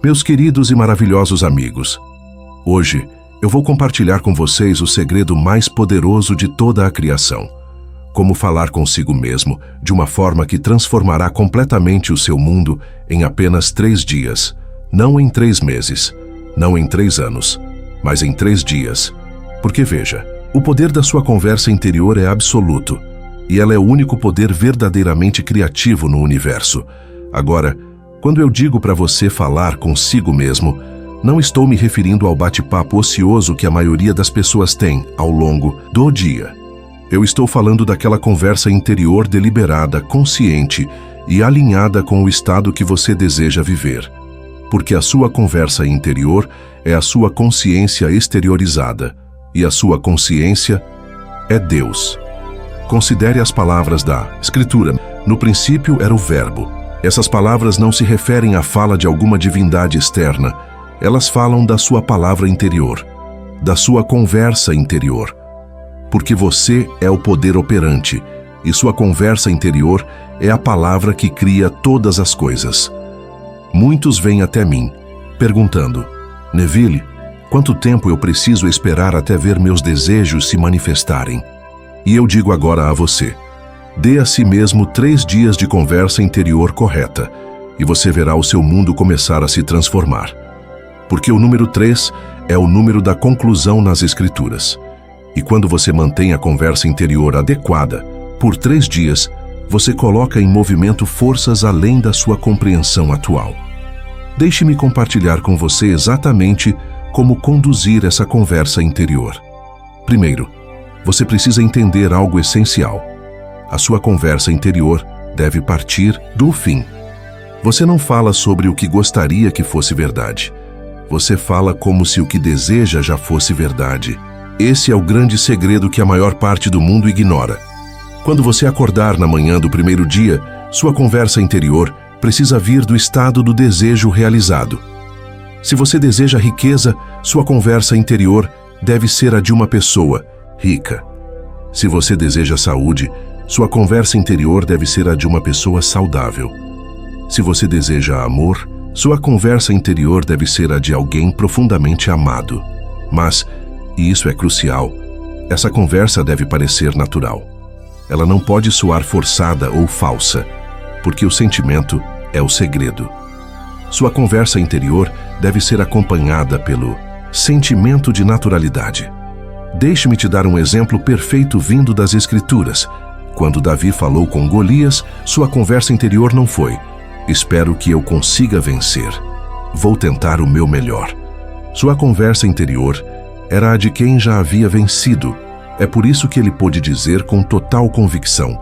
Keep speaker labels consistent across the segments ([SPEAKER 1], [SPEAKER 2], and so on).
[SPEAKER 1] Meus queridos e maravilhosos amigos, hoje eu vou compartilhar com vocês o segredo mais poderoso de toda a criação. Como falar consigo mesmo de uma forma que transformará completamente o seu mundo em apenas 3 dias, não em 3 meses, não em 3 anos, mas em 3 dias. Porque veja, o poder da sua conversa interior é absoluto, e ela é o único poder verdadeiramente criativo no universo. Agora, quando eu digo para você falar consigo mesmo, não estou me referindo ao bate-papo ocioso que a maioria das pessoas tem ao longo do dia. Eu estou falando daquela conversa interior deliberada, consciente e alinhada com o estado que você deseja viver. Porque a sua conversa interior é a sua consciência exteriorizada, e a sua consciência é Deus. Considere as palavras da Escritura. No princípio era o Verbo. Essas palavras não se referem à fala de alguma divindade externa. Elas falam da sua palavra interior, da sua conversa interior. Porque você é o poder operante, e sua conversa interior é a palavra que cria todas as coisas. Muitos vêm até mim, perguntando: Neville, quanto tempo eu preciso esperar até ver meus desejos se manifestarem? E eu digo agora a você: dê a si mesmo 3 dias de conversa interior correta, e você verá o seu mundo começar a se transformar. Porque o número 3 é o número da conclusão nas Escrituras. E quando você mantém a conversa interior adequada, por 3 dias, você coloca em movimento forças além da sua compreensão atual. Deixe-me compartilhar com você exatamente como conduzir essa conversa interior. Primeiro, você precisa entender algo essencial. A sua conversa interior deve partir do fim. Você não fala sobre o que gostaria que fosse verdade. Você fala como se o que deseja já fosse verdade. Esse é o grande segredo que a maior parte do mundo ignora. Quando você acordar na manhã do primeiro dia, sua conversa interior precisa vir do estado do desejo realizado. Se você deseja riqueza, sua conversa interior deve ser a de uma pessoa rica. Se você deseja saúde, sua conversa interior deve ser a de uma pessoa saudável. Se você deseja amor, sua conversa interior deve ser a de alguém profundamente amado. Mas, e isso é crucial, essa conversa deve parecer natural. Ela não pode soar forçada ou falsa, porque o sentimento é o segredo. Sua conversa interior deve ser acompanhada pelo sentimento de naturalidade. Deixe-me te dar um exemplo perfeito vindo das Escrituras. Quando Davi falou com Golias, sua conversa interior não foi: espero que eu consiga vencer. Vou tentar o meu melhor. Sua conversa interior era a de quem já havia vencido. É por isso que ele pôde dizer com total convicção: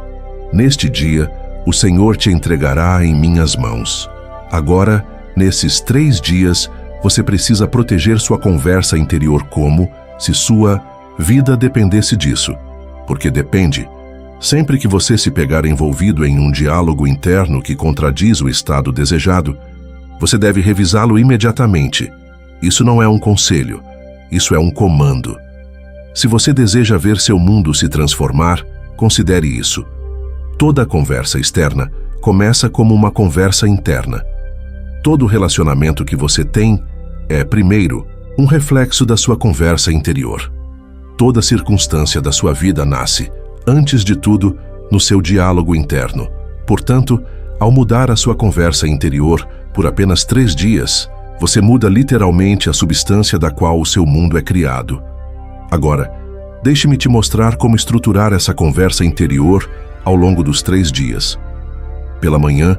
[SPEAKER 1] neste dia, o Senhor te entregará em minhas mãos. Agora, nesses 3 dias, você precisa proteger sua conversa interior como se sua vida dependesse disso. Porque depende. Sempre que você se pegar envolvido em um diálogo interno que contradiz o estado desejado, você deve revisá-lo imediatamente. Isso não é um conselho, isso é um comando. Se você deseja ver seu mundo se transformar, considere isso. Toda conversa externa começa como uma conversa interna. Todo relacionamento que você tem é, primeiro, um reflexo da sua conversa interior. Toda circunstância da sua vida nasce, antes de tudo, no seu diálogo interno. Portanto, ao mudar a sua conversa interior por apenas 3 dias, você muda literalmente a substância da qual o seu mundo é criado. Agora, deixe-me te mostrar como estruturar essa conversa interior ao longo dos 3 dias. Pela manhã,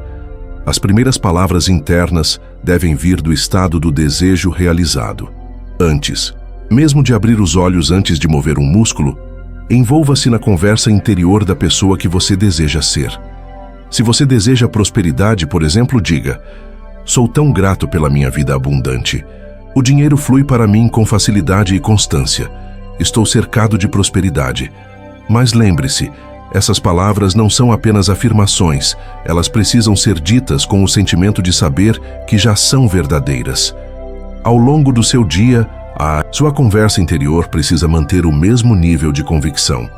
[SPEAKER 1] as primeiras palavras internas devem vir do estado do desejo realizado. Antes, mesmo de abrir os olhos antes de mover um músculo, envolva-se na conversa interior da pessoa que você deseja ser. Se você deseja prosperidade, por exemplo, diga: sou tão grato pela minha vida abundante. O dinheiro flui para mim com facilidade e constância. Estou cercado de prosperidade. Mas lembre-se, essas palavras não são apenas afirmações, elas precisam ser ditas com o sentimento de saber que já são verdadeiras. Ao longo do seu dia, sua conversa interior precisa manter o mesmo nível de convicção.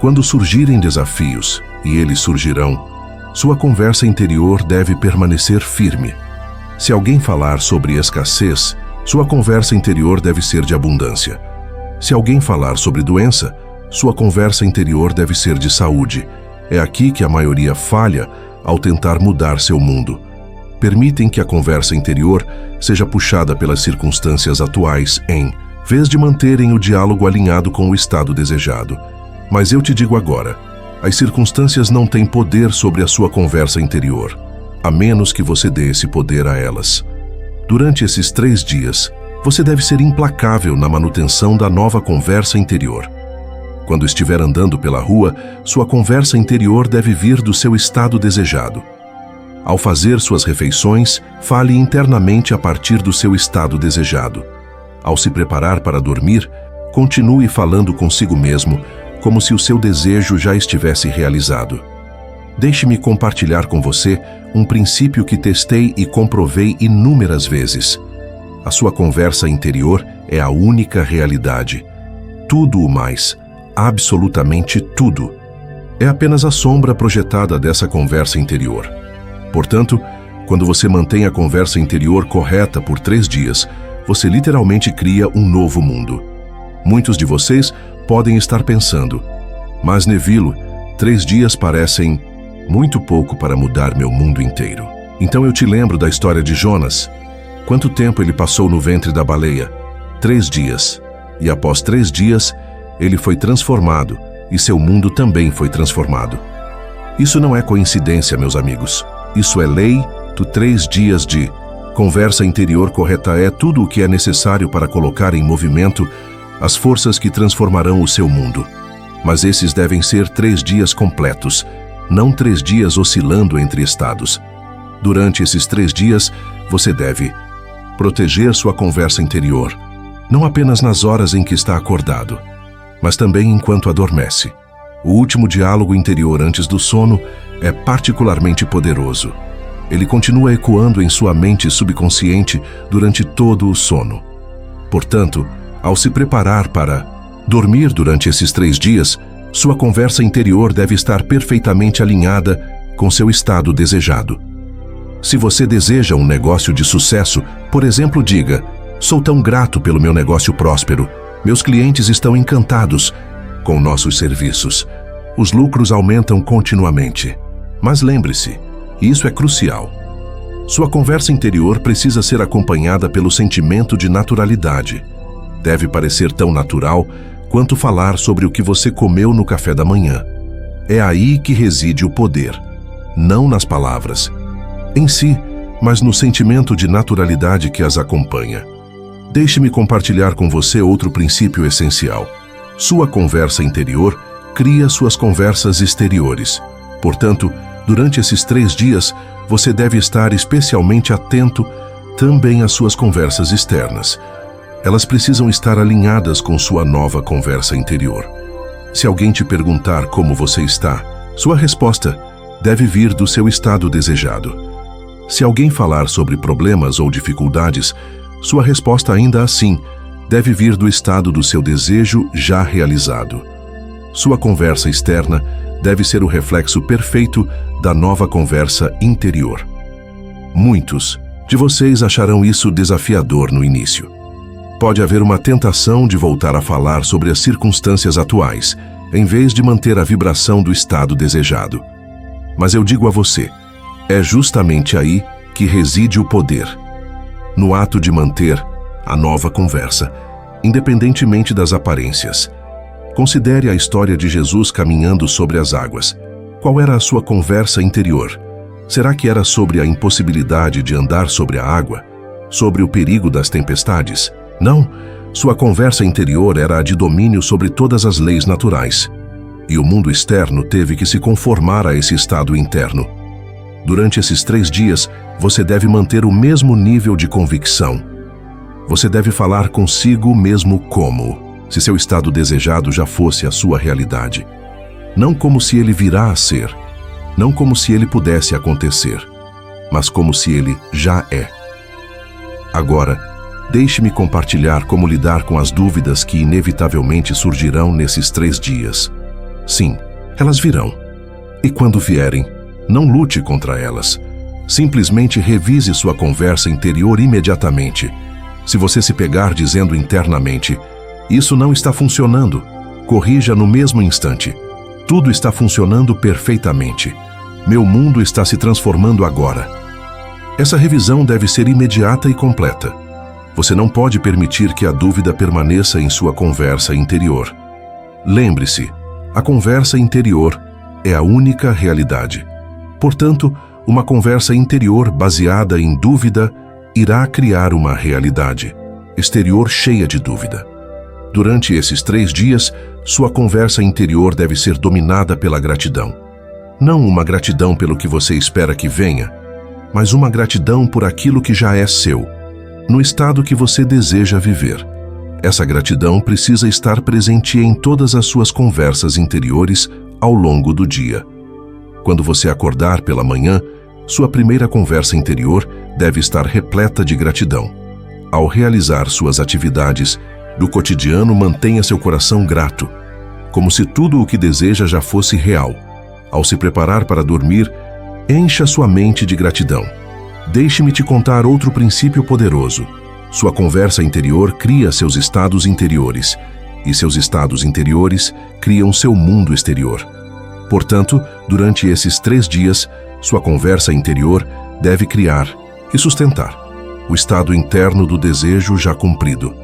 [SPEAKER 1] Quando surgirem desafios, e eles surgirão, sua conversa interior deve permanecer firme. Se alguém falar sobre escassez, sua conversa interior deve ser de abundância. Se alguém falar sobre doença, sua conversa interior deve ser de saúde. É aqui que a maioria falha ao tentar mudar seu mundo. Permitem que a conversa interior seja puxada pelas circunstâncias atuais em vez de manterem o diálogo alinhado com o estado desejado. Mas eu te digo agora, as circunstâncias não têm poder sobre a sua conversa interior, a menos que você dê esse poder a elas. Durante esses 3 dias, você deve ser implacável na manutenção da nova conversa interior. Quando estiver andando pela rua, sua conversa interior deve vir do seu estado desejado. Ao fazer suas refeições, fale internamente a partir do seu estado desejado. Ao se preparar para dormir, continue falando consigo mesmo, como se o seu desejo já estivesse realizado. Deixe-me compartilhar com você um princípio que testei e comprovei inúmeras vezes. A sua conversa interior é a única realidade. Tudo o mais, absolutamente tudo, é apenas a sombra projetada dessa conversa interior. Portanto, quando você mantém a conversa interior correta por 3 dias, você literalmente cria um novo mundo. Muitos de vocês podem estar pensando, mas Nevilo, 3 dias parecem muito pouco para mudar meu mundo inteiro. Então eu te lembro da história de Jonas. Quanto tempo ele passou no ventre da baleia? 3 dias. E após 3 dias, ele foi transformado, e seu mundo também foi transformado. Isso não é coincidência, meus amigos. Isso é lei do 3 dias de conversa interior correta. É tudo o que é necessário para colocar em movimento as forças que transformarão o seu mundo. Mas esses devem ser 3 dias completos, não 3 dias oscilando entre estados. Durante esses 3 dias, você deve proteger sua conversa interior, não apenas nas horas em que está acordado, mas também enquanto adormece. O último diálogo interior antes do sono é particularmente poderoso. Ele continua ecoando em sua mente subconsciente durante todo o sono. Portanto, ao se preparar para dormir durante esses 3 dias, sua conversa interior deve estar perfeitamente alinhada com seu estado desejado. Se você deseja um negócio de sucesso, por exemplo, diga: sou tão grato pelo meu negócio próspero. Meus clientes estão encantados com nossos serviços. Os lucros aumentam continuamente. Mas lembre-se, isso é crucial. Sua conversa interior precisa ser acompanhada pelo sentimento de naturalidade. Deve parecer tão natural quanto falar sobre o que você comeu no café da manhã. É aí que reside o poder, não nas palavras em si, mas no sentimento de naturalidade que as acompanha. Deixe-me compartilhar com você outro princípio essencial. Sua conversa interior cria suas conversas exteriores. Portanto, durante esses 3 dias, você deve estar especialmente atento também às suas conversas externas. Elas precisam estar alinhadas com sua nova conversa interior. Se alguém te perguntar como você está, sua resposta deve vir do seu estado desejado. Se alguém falar sobre problemas ou dificuldades, sua resposta ainda assim deve vir do estado do seu desejo já realizado. Sua conversa externa deve ser o reflexo perfeito da nova conversa interior. Muitos de vocês acharão isso desafiador no início. Pode haver uma tentação de voltar a falar sobre as circunstâncias atuais, em vez de manter a vibração do estado desejado. Mas eu digo a você, é justamente aí que reside o poder. No ato de manter a nova conversa, independentemente das aparências. Considere a história de Jesus caminhando sobre as águas. Qual era a sua conversa interior? Será que era sobre a impossibilidade de andar sobre a água? Sobre o perigo das tempestades? Não, sua conversa interior era a de domínio sobre todas as leis naturais. E o mundo externo teve que se conformar a esse estado interno. Durante esses 3 dias, você deve manter o mesmo nível de convicção. Você deve falar consigo mesmo como se seu estado desejado já fosse a sua realidade. Não como se ele virá a ser, não como se ele pudesse acontecer, mas como se ele já é. Agora, deixe-me compartilhar como lidar com as dúvidas que inevitavelmente surgirão nesses 3 dias. Sim, elas virão. E quando vierem, não lute contra elas. Simplesmente revise sua conversa interior imediatamente. Se você se pegar dizendo internamente, isso não está funcionando, corrija no mesmo instante. Tudo está funcionando perfeitamente. Meu mundo está se transformando agora. Essa revisão deve ser imediata e completa. Você não pode permitir que a dúvida permaneça em sua conversa interior. Lembre-se, a conversa interior é a única realidade. Portanto, uma conversa interior baseada em dúvida irá criar uma realidade exterior cheia de dúvida. Durante esses 3 dias, sua conversa interior deve ser dominada pela gratidão. Não uma gratidão pelo que você espera que venha, mas uma gratidão por aquilo que já é seu, no estado que você deseja viver. Essa gratidão precisa estar presente em todas as suas conversas interiores ao longo do dia. Quando você acordar pela manhã, sua primeira conversa interior deve estar repleta de gratidão. Ao realizar suas atividades do cotidiano, mantenha seu coração grato, como se tudo o que deseja já fosse real. Ao se preparar para dormir, encha sua mente de gratidão. Deixe-me te contar outro princípio poderoso. Sua conversa interior cria seus estados interiores, e seus estados interiores criam seu mundo exterior. Portanto, durante esses 3 dias, sua conversa interior deve criar e sustentar o estado interno do desejo já cumprido.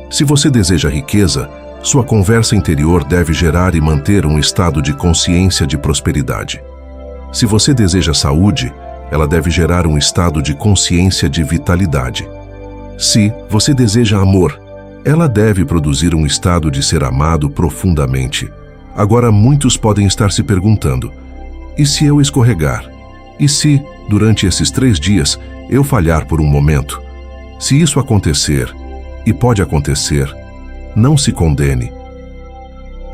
[SPEAKER 1] Se você deseja riqueza, sua conversa interior deve gerar e manter um estado de consciência de prosperidade. Se você deseja saúde, ela deve gerar um estado de consciência de vitalidade. Se você deseja amor, ela deve produzir um estado de ser amado profundamente. Agora, muitos podem estar se perguntando, e se eu escorregar? E se, durante esses 3 dias, eu falhar por um momento? Se isso acontecer, e pode acontecer, não se condene.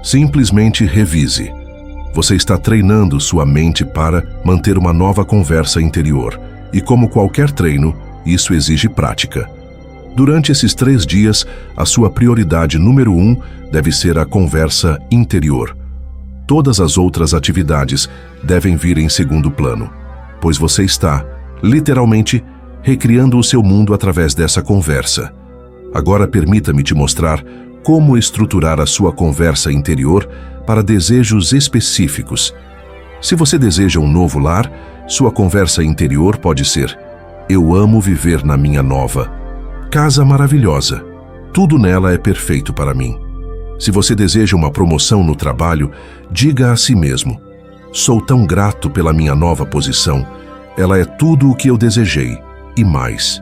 [SPEAKER 1] Simplesmente revise. Você está treinando sua mente para manter uma nova conversa interior, e como qualquer treino, isso exige prática. Durante esses 3 dias, a sua prioridade número 1 deve ser a conversa interior. Todas as outras atividades devem vir em segundo plano, pois você está, literalmente, recriando o seu mundo através dessa conversa. Agora permita-me te mostrar como estruturar a sua conversa interior para desejos específicos. Se você deseja um novo lar, sua conversa interior pode ser: eu amo viver na minha nova casa maravilhosa. Tudo nela é perfeito para mim. Se você deseja uma promoção no trabalho, diga a si mesmo: sou tão grato pela minha nova posição. Ela é tudo o que eu desejei, e mais.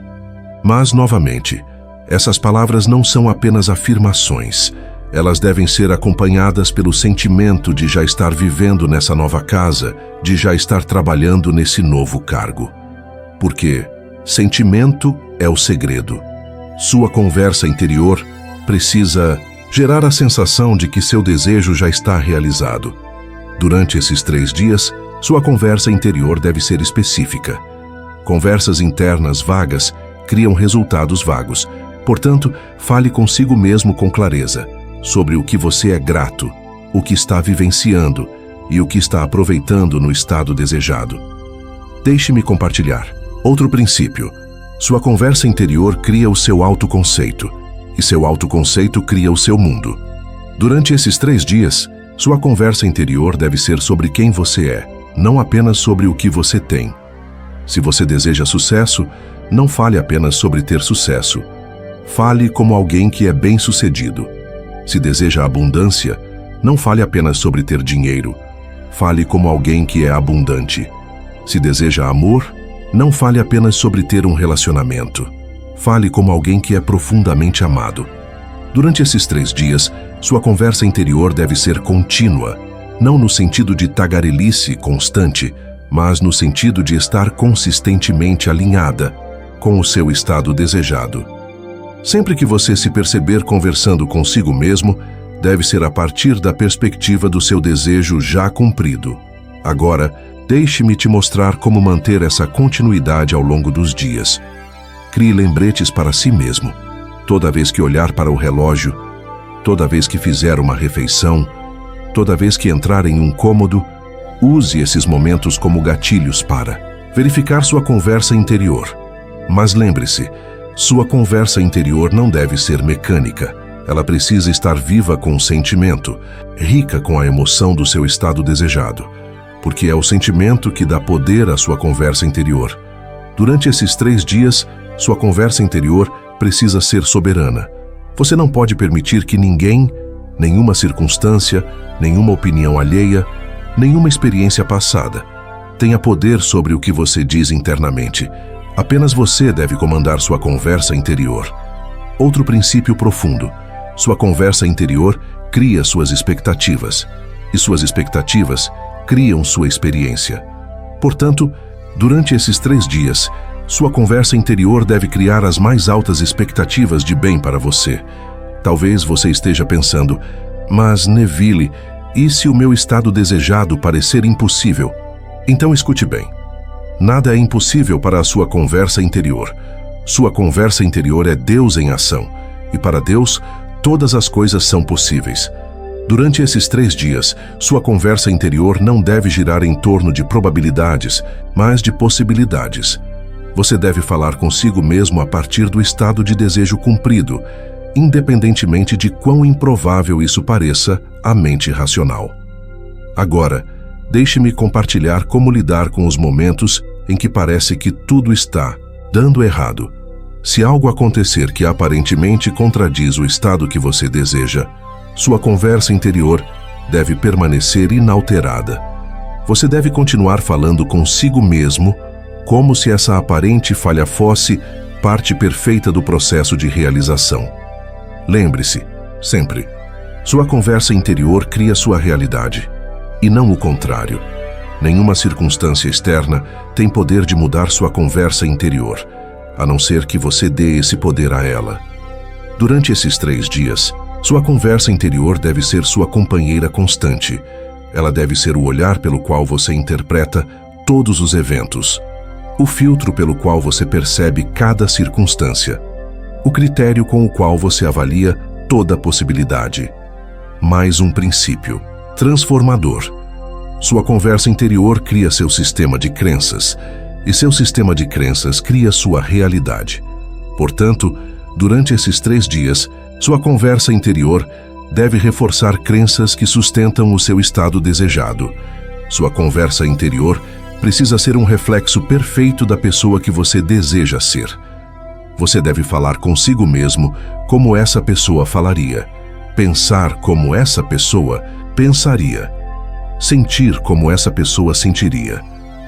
[SPEAKER 1] Mas, novamente, essas palavras não são apenas afirmações. Elas devem ser acompanhadas pelo sentimento de já estar vivendo nessa nova casa, de já estar trabalhando nesse novo cargo. Porque sentimento é o segredo. Sua conversa interior precisa gerar a sensação de que seu desejo já está realizado. Durante esses 3 dias, sua conversa interior deve ser específica. Conversas internas vagas criam resultados vagos. Portanto, fale consigo mesmo com clareza sobre o que você é grato, o que está vivenciando e o que está aproveitando no estado desejado. Deixe-me compartilhar outro princípio. Sua conversa interior cria o seu autoconceito, e seu autoconceito cria o seu mundo. Durante esses 3 dias, sua conversa interior deve ser sobre quem você é, não apenas sobre o que você tem. Se você deseja sucesso, não fale apenas sobre ter sucesso. Fale como alguém que é bem-sucedido. Se deseja abundância, não fale apenas sobre ter dinheiro. Fale como alguém que é abundante. Se deseja amor, não fale apenas sobre ter um relacionamento. Fale como alguém que é profundamente amado. Durante esses 3 dias, sua conversa interior deve ser contínua, não no sentido de tagarelice constante, mas no sentido de estar consistentemente alinhada com o seu estado desejado. Sempre que você se perceber conversando consigo mesmo, deve ser a partir da perspectiva do seu desejo já cumprido. Agora, deixe-me te mostrar como manter essa continuidade ao longo dos dias. Crie lembretes para si mesmo. Toda vez que olhar para o relógio, toda vez que fizer uma refeição, toda vez que entrar em um cômodo, use esses momentos como gatilhos para verificar sua conversa interior. Mas lembre-se, sua conversa interior não deve ser mecânica. Ela precisa estar viva com o sentimento, rica com a emoção do seu estado desejado, porque é o sentimento que dá poder à sua conversa interior. Durante esses 3 dias, sua conversa interior precisa ser soberana. Você não pode permitir que ninguém, nenhuma circunstância, nenhuma opinião alheia, nenhuma experiência passada tenha poder sobre o que você diz internamente. Apenas você deve comandar sua conversa interior. Outro princípio profundo: sua conversa interior cria suas expectativas, e suas expectativas criam sua experiência. Portanto, durante esses 3 dias, sua conversa interior deve criar as mais altas expectativas de bem para você. Talvez você esteja pensando, mas Neville, e se o meu estado desejado parecer impossível? Então escute bem. Nada é impossível para a sua conversa interior. Sua conversa interior é Deus em ação, e para Deus, todas as coisas são possíveis. Durante esses 3 dias, sua conversa interior não deve girar em torno de probabilidades, mas de possibilidades. Você deve falar consigo mesmo a partir do estado de desejo cumprido, independentemente de quão improvável isso pareça à mente racional. Agora, deixe-me compartilhar como lidar com os momentos em que parece que tudo está dando errado. Se algo acontecer que aparentemente contradiz o estado que você deseja, sua conversa interior deve permanecer inalterada. Você deve continuar falando consigo mesmo, como se essa aparente falha fosse parte perfeita do processo de realização. Lembre-se, sempre, sua conversa interior cria sua realidade, e não o contrário. Nenhuma circunstância externa tem poder de mudar sua conversa interior, a não ser que você dê esse poder a ela. Durante esses 3 dias, sua conversa interior deve ser sua companheira constante. Ela deve ser o olhar pelo qual você interpreta todos os eventos, o filtro pelo qual você percebe cada circunstância, o critério com o qual você avalia toda possibilidade. Mais um princípio transformador. Sua conversa interior cria seu sistema de crenças, e seu sistema de crenças cria sua realidade. Portanto, durante esses 3 dias, sua conversa interior deve reforçar crenças que sustentam o seu estado desejado. Sua conversa interior precisa ser um reflexo perfeito da pessoa que você deseja ser. Você deve falar consigo mesmo como essa pessoa falaria, pensar como essa pessoa pensaria, sentir como essa pessoa sentiria.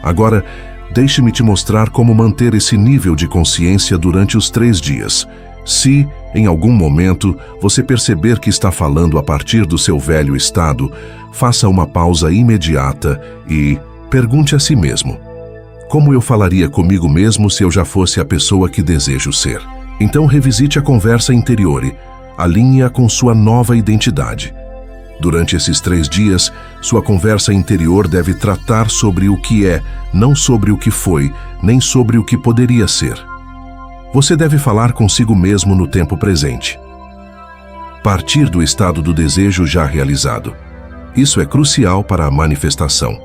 [SPEAKER 1] Agora, deixe-me te mostrar como manter esse nível de consciência durante os 3 dias. Se, em algum momento, você perceber que está falando a partir do seu velho estado, faça uma pausa imediata e pergunte a si mesmo: como eu falaria comigo mesmo se eu já fosse a pessoa que desejo ser? Então revisite a conversa interior e alinhe-a com sua nova identidade. Durante esses 3 dias, sua conversa interior deve tratar sobre o que é, não sobre o que foi, nem sobre o que poderia ser. Você deve falar consigo mesmo no tempo presente. Partir do estado do desejo já realizado. Isso é crucial para a manifestação.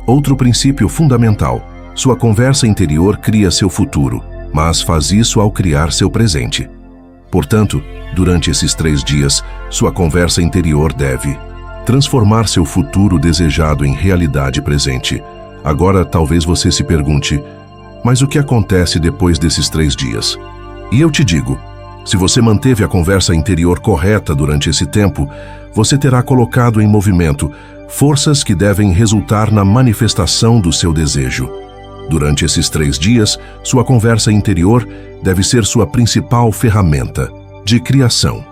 [SPEAKER 1] Outro princípio fundamental: sua conversa interior cria seu futuro, mas faz isso ao criar seu presente. Portanto, durante esses 3 dias, sua conversa interior deve transformar seu futuro desejado em realidade presente. Agora, talvez você se pergunte: mas o que acontece depois desses 3 dias? E eu te digo, se você manteve a conversa interior correta durante esse tempo, você terá colocado em movimento forças que devem resultar na manifestação do seu desejo. Durante esses 3 dias, sua conversa interior deve ser sua principal ferramenta de criação.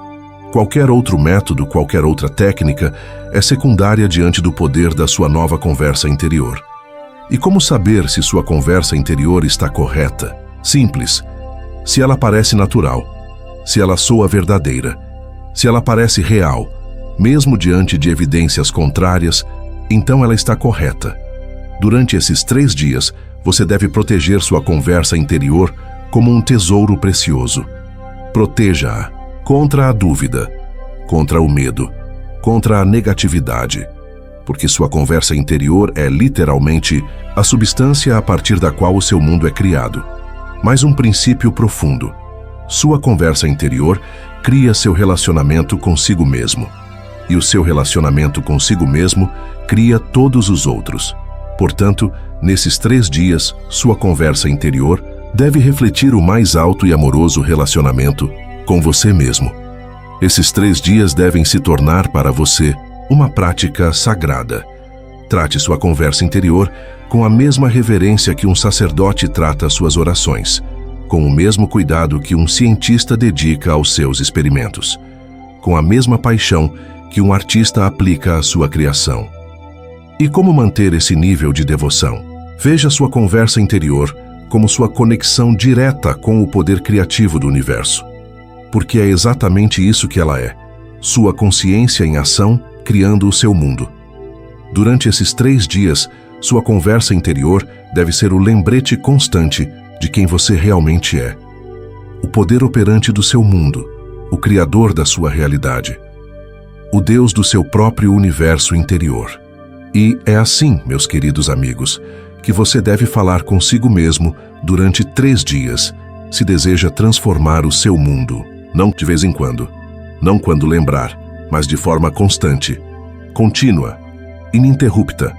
[SPEAKER 1] Qualquer outro método, qualquer outra técnica é secundária diante do poder da sua nova conversa interior. E como saber se sua conversa interior está correta? Simples. Se ela parece natural, se ela soa verdadeira, se ela parece real, mesmo diante de evidências contrárias, então ela está correta. Durante esses 3 dias, você deve proteger sua conversa interior como um tesouro precioso. Proteja-a contra a dúvida, contra o medo, contra a negatividade, porque sua conversa interior é literalmente a substância a partir da qual o seu mundo é criado. Mais um princípio profundo. Sua conversa interior cria seu relacionamento consigo mesmo. E o seu relacionamento consigo mesmo cria todos os outros. Portanto, nesses 3 dias, sua conversa interior deve refletir o mais alto e amoroso relacionamento com você mesmo. Esses 3 dias devem se tornar para você uma prática sagrada. Trate sua conversa interior com a mesma reverência que um sacerdote trata suas orações, com o mesmo cuidado que um cientista dedica aos seus experimentos, com a mesma paixão que um artista aplica à sua criação. E como manter esse nível de devoção? Veja sua conversa interior como sua conexão direta com o poder criativo do universo. Porque é exatamente isso que ela é, sua consciência em ação, criando o seu mundo. Durante esses 3 dias, sua conversa interior deve ser o lembrete constante de quem você realmente é. O poder operante do seu mundo, o criador da sua realidade. O Deus do seu próprio universo interior. E é assim, meus queridos amigos, que você deve falar consigo mesmo durante 3 dias, se deseja transformar o seu mundo, não de vez em quando, não quando lembrar, mas de forma constante, contínua, ininterrupta,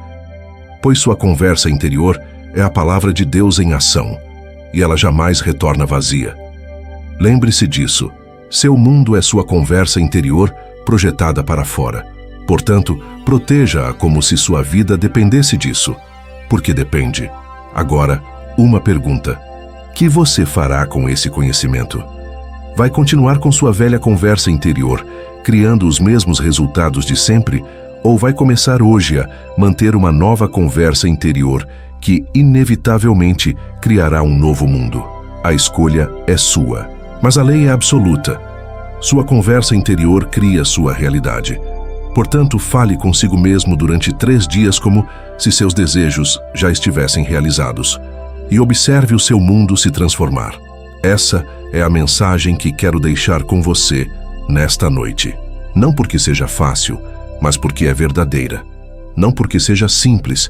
[SPEAKER 1] pois sua conversa interior é a palavra de Deus em ação, e ela jamais retorna vazia. Lembre-se disso, seu mundo é sua conversa interior projetada para fora. Portanto, proteja-a como se sua vida dependesse disso, porque depende. Agora, uma pergunta. Que você fará com esse conhecimento? Vai continuar com sua velha conversa interior, criando os mesmos resultados de sempre, ou vai começar hoje a manter uma nova conversa interior que, inevitavelmente, criará um novo mundo? A escolha é sua, mas a lei é absoluta. Sua conversa interior cria sua realidade. Portanto, fale consigo mesmo durante 3 dias como se seus desejos já estivessem realizados, e observe o seu mundo se transformar. Essa é a mensagem que quero deixar com você nesta noite. Não porque seja fácil, mas porque é verdadeira. Não porque seja simples,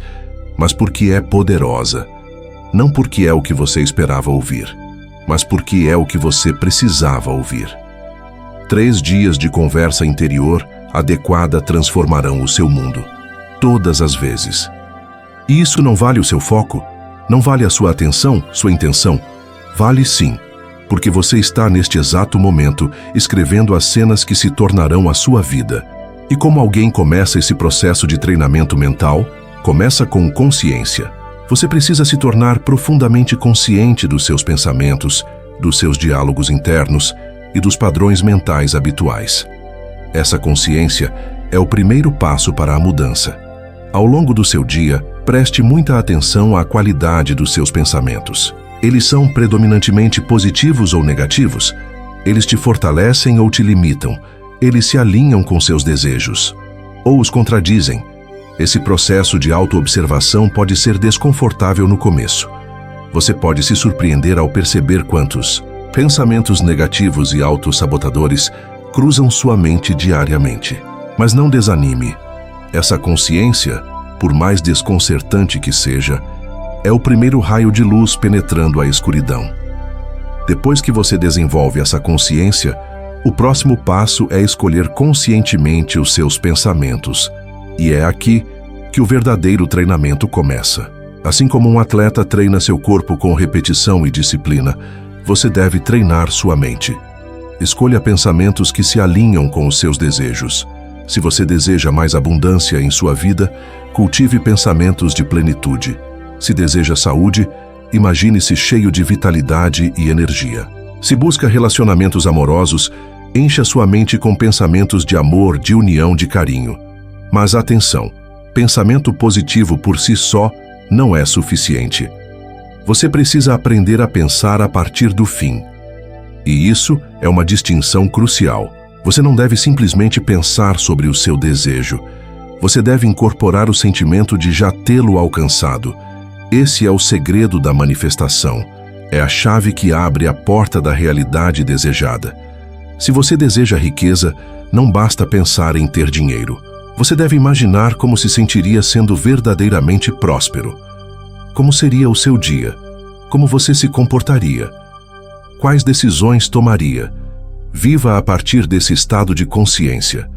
[SPEAKER 1] mas porque é poderosa. Não porque é o que você esperava ouvir, mas porque é o que você precisava ouvir. 3 dias de conversa interior adequada transformarão o seu mundo, todas as vezes. E isso não vale o seu foco? Não vale a sua atenção, sua intenção? Vale sim, porque você está neste exato momento escrevendo as cenas que se tornarão a sua vida. E como alguém começa esse processo de treinamento mental? Começa com consciência. Você precisa se tornar profundamente consciente dos seus pensamentos, dos seus diálogos internos e dos padrões mentais habituais. Essa consciência é o primeiro passo para a mudança. Ao longo do seu dia, preste muita atenção à qualidade dos seus pensamentos. Eles são predominantemente positivos ou negativos? Eles te fortalecem ou te limitam? Eles se alinham com seus desejos? Ou os contradizem? Esse processo de autoobservação pode ser desconfortável no começo. Você pode se surpreender ao perceber quantos pensamentos negativos e autossabotadores cruzam sua mente diariamente. Mas não desanime. Essa consciência, por mais desconcertante que seja, é o primeiro raio de luz penetrando a escuridão. Depois que você desenvolve essa consciência, o próximo passo é escolher conscientemente os seus pensamentos. E é aqui que o verdadeiro treinamento começa. Assim como um atleta treina seu corpo com repetição e disciplina, você deve treinar sua mente. Escolha pensamentos que se alinham com os seus desejos. Se você deseja mais abundância em sua vida, cultive pensamentos de plenitude. Se deseja saúde, imagine-se cheio de vitalidade e energia. Se busca relacionamentos amorosos, encha sua mente com pensamentos de amor, de união, de carinho. Mas atenção, pensamento positivo por si só não é suficiente. Você precisa aprender a pensar a partir do fim. E isso é uma distinção crucial. Você não deve simplesmente pensar sobre o seu desejo. Você deve incorporar o sentimento de já tê-lo alcançado. Esse é o segredo da manifestação. É a chave que abre a porta da realidade desejada. Se você deseja riqueza, não basta pensar em ter dinheiro. Você deve imaginar como se sentiria sendo verdadeiramente próspero. Como seria o seu dia? Como você se comportaria? Quais decisões tomaria? Viva a partir desse estado de consciência.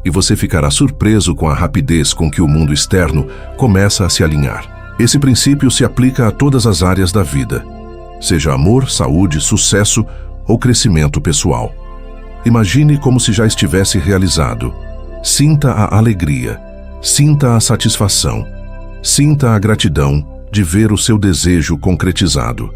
[SPEAKER 1] E você ficará surpreso com a rapidez com que o mundo externo começa a se alinhar. Esse princípio se aplica a todas as áreas da vida, seja amor, saúde, sucesso ou crescimento pessoal. Imagine como se já estivesse realizado. Sinta a alegria, sinta a satisfação, sinta a gratidão de ver o seu desejo concretizado.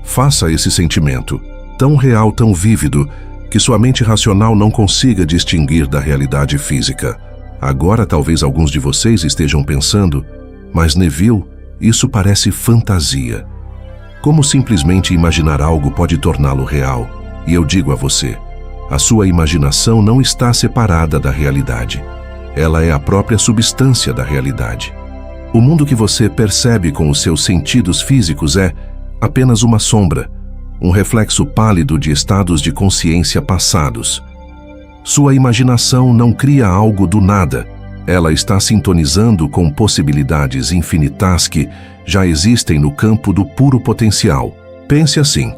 [SPEAKER 1] Faça esse sentimento, tão real, tão vívido, que sua mente racional não consiga distinguir da realidade física. Agora talvez alguns de vocês estejam pensando, mas Neville, isso parece fantasia. Como simplesmente imaginar algo pode torná-lo real? E eu digo a você, a sua imaginação não está separada da realidade. Ela é a própria substância da realidade. O mundo que você percebe com os seus sentidos físicos é apenas uma sombra, um reflexo pálido de estados de consciência passados. Sua imaginação não cria algo do nada. Ela está sintonizando com possibilidades infinitas que já existem no campo do puro potencial. Pense assim: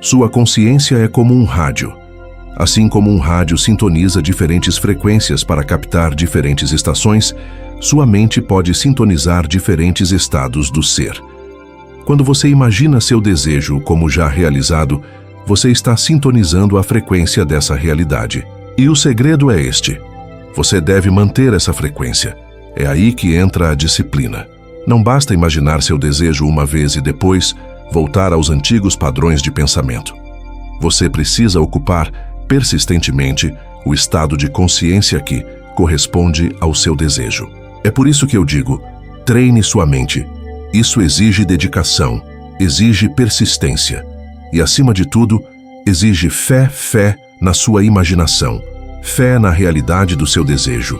[SPEAKER 1] sua consciência é como um rádio. Assim como um rádio sintoniza diferentes frequências para captar diferentes estações, sua mente pode sintonizar diferentes estados do ser. Quando você imagina seu desejo como já realizado, você está sintonizando a frequência dessa realidade. E o segredo é este: você deve manter essa frequência. É aí que entra a disciplina. Não basta imaginar seu desejo uma vez e depois voltar aos antigos padrões de pensamento. Você precisa ocupar persistentemente o estado de consciência que corresponde ao seu desejo. É por isso que eu digo, treine sua mente. Isso exige dedicação, exige persistência e, acima de tudo, exige fé na sua imaginação, fé na realidade do seu desejo.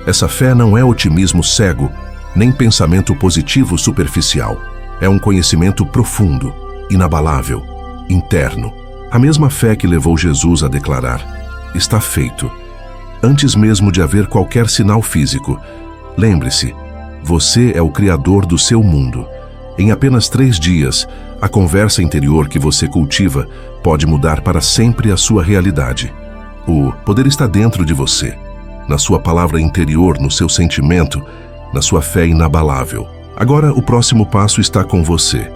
[SPEAKER 1] Essa fé não é otimismo cego, nem pensamento positivo superficial. É um conhecimento profundo, inabalável, interno. A mesma fé que levou Jesus a declarar: está feito. Antes mesmo de haver qualquer sinal físico, lembre-se, você é o criador do seu mundo. Em apenas 3 dias, a conversa interior que você cultiva pode mudar para sempre a sua realidade. O poder está dentro de você, na sua palavra interior, no seu sentimento, na sua fé inabalável. Agora, o próximo passo está com você.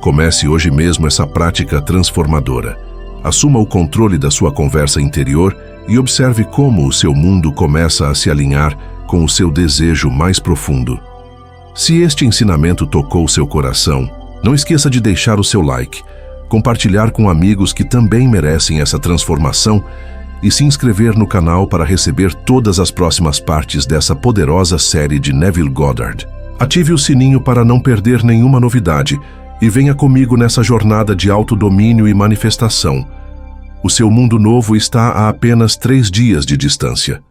[SPEAKER 1] Comece hoje mesmo essa prática transformadora. Assuma o controle da sua conversa interior e observe como o seu mundo começa a se alinhar com o seu desejo mais profundo. Se este ensinamento tocou seu coração, não esqueça de deixar o seu like, compartilhar com amigos que também merecem essa transformação e se inscrever no canal para receber todas as próximas partes dessa poderosa série de Neville Goddard. Ative o sininho para não perder nenhuma novidade e venha comigo nessa jornada de autodomínio e manifestação. O seu mundo novo está a apenas 3 dias de distância.